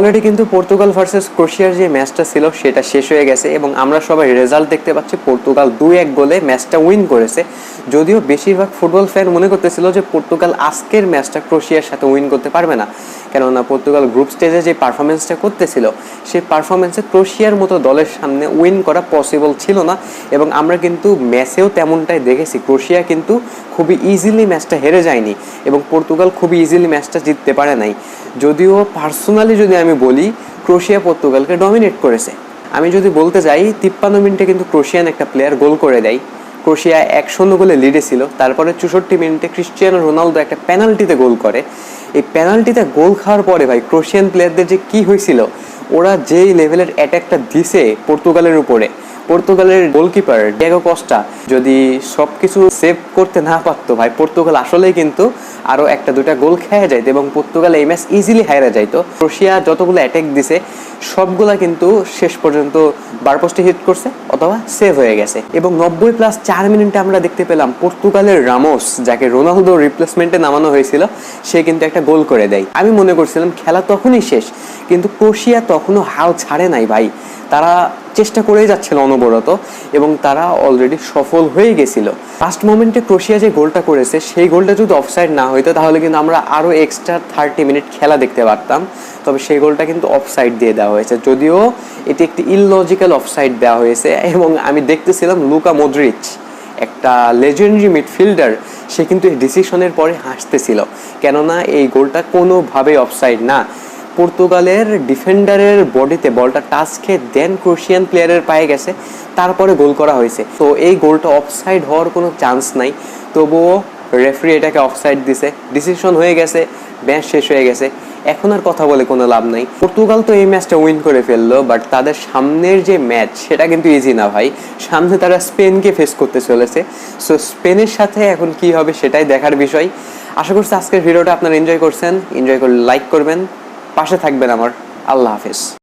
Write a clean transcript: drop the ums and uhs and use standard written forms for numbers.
Already কিন্তু Portugal versus ক্রোয়েশিয়ার যে ম্যাচটা ছিল সেটা শেষ হয়ে গেছে এবং আমরা সবাই রেজাল্ট দেখতে পাচ্ছি পর্তুগাল 2-1 গোলে ম্যাচটা উইন করেছে। যদিও বেশিরভাগ ফুটবল ফ্যান মনে করতেছিল যে পর্তুগাল আজকের ম্যাচটা ক্রোয়েশিয়ার সাথে উইন করতে পারবে না, কেননা পর্তুগাল গ্রুপ স্টেজে যে পারফরমেন্সটা করতেছিল সেই পারফরমেন্সে ক্রোয়েশিয়ার মতো দলের সামনে উইন করা পসিবল ছিল না। এবং আমরা কিন্তু ম্যাচেও তেমনটাই দেখেছি, ক্রোয়েশিয়া কিন্তু খুবই ইজিলি ম্যাচটা হেরে যায়নি এবং পর্তুগাল খুবই ইজিলি ম্যাচটা জিততে পারে নাই। যদিও পার্সোনালি যদি আমি বলি, ক্রোয়েশিয়া পর্তুগালকে ডমিনেট করেছে। আমি যদি বলতে যাই 53 মিনিটে কিন্তু ক্রোয়েশিয়ান একটা প্লেয়ার গোল করে দেয়, ক্রোয়েশিয়া 1-0 গোলে লিডে ছিল। তারপরে 64 মিনিটে ক্রিস্টিয়ানো রোনালদো একটা পেনাল্টিতে গোল করে। এই পেনাল্টিতে গোল খাওয়ার পরে ভাই ক্রোয়েশিয়ান প্লেয়ারদের যে কি হয়েছিল, ওরা যেই লেভেলের অ্যাটাকটা দিছে পর্তুগালের উপরে, পর্তুগালের গোলকিপার ডিয়েগো কস্টা যদি সব কিছু সেভ করতে না পারতো ভাই, পর্তুগাল আসলেই কিন্তু আরও একটা দুটা গোল খেয়ে যাইতো এবং পর্তুগাল এই ম্যাচ ইজিলি হাইরা যাইতো। ক্রোয়েশিয়া যতগুলো অ্যাটাক দিছে সবগুলা কিন্তু শেষ পর্যন্ত বারপোস্টে হিট করছে অথবা সেভ হয়ে গেছে। এবং 90+4 মিনিটে আমরা দেখতে পেলাম পর্তুগালের রামোস, যাকে রোনালদো রিপ্লেসমেন্টে নামানো হয়েছিল, সে কিন্তু একটা গোল করে দেয়। আমি মনে করছিলাম খেলা তখনই শেষ, কিন্তু ক্রোয়েশিয়া তখনও হাল ছাড়ে নাই ভাই, তারা চেষ্টা করেই যাচ্ছিল অনবরত এবং তারা অলরেডি সফল হয়ে গেছিল। লাস্ট মোমেন্টে ক্রোয়েশিয়া যে গোলটা করেছে সেই গোলটা যদি অফসাইড না হইতো তাহলে কিন্তু আমরা আরও এক্সট্রা 30 মিনিট খেলা দেখতে পারতাম। তবে সেই গোলটা কিন্তু অফসাইড দিয়ে দেওয়া হয়েছে, যদিও এটি একটি ইললজিক্যাল অফসাইড দেওয়া হয়েছে। এবং আমি দেখতেছিলাম লুকা মদ্রিচ, একটা লেজেন্ডারি মিডফিল্ডার, সে কিন্তু এই ডিসিশনের পরে হাসতেছিল, কেননা এই গোলটা কোনোভাবেই অফসাইড না। পর্তুগালের ডিফেন্ডারের বডিতে বলটা টাচ খেয়ে দেন ক্রোয়েশিয়ান প্লেয়ারের পায়ে গেছে, তারপরে গোল করা হয়েছে। তো এই গোলটা অফসাইড হওয়ার কোনো চান্স নাই, তবুও রেফারি এটাকে অফসাইড দিছে, ডিসিশন হয়ে গেছে, ম্যাচ শেষ হয়ে গেছে। এখন আর কথা বলে কোনো লাভ নাই। পর্তুগাল তো এই ম্যাচটা উইন করে ফেললো, বাট তাদের সামনের যে ম্যাচ সেটা কিন্তু ইজি না ভাই। সামনে তারা স্পেনকে ফেস করতে চলেছে। সো স্পেনের সাথে এখন কি হবে সেটাই দেখার বিষয়। আশা করছি আজকের ভিডিওটা আপনারা এনজয় করছেন। এনজয় করলে লাইক করবেন, পাশে থাকবেন আমার। আল্লাহ হাফেজ।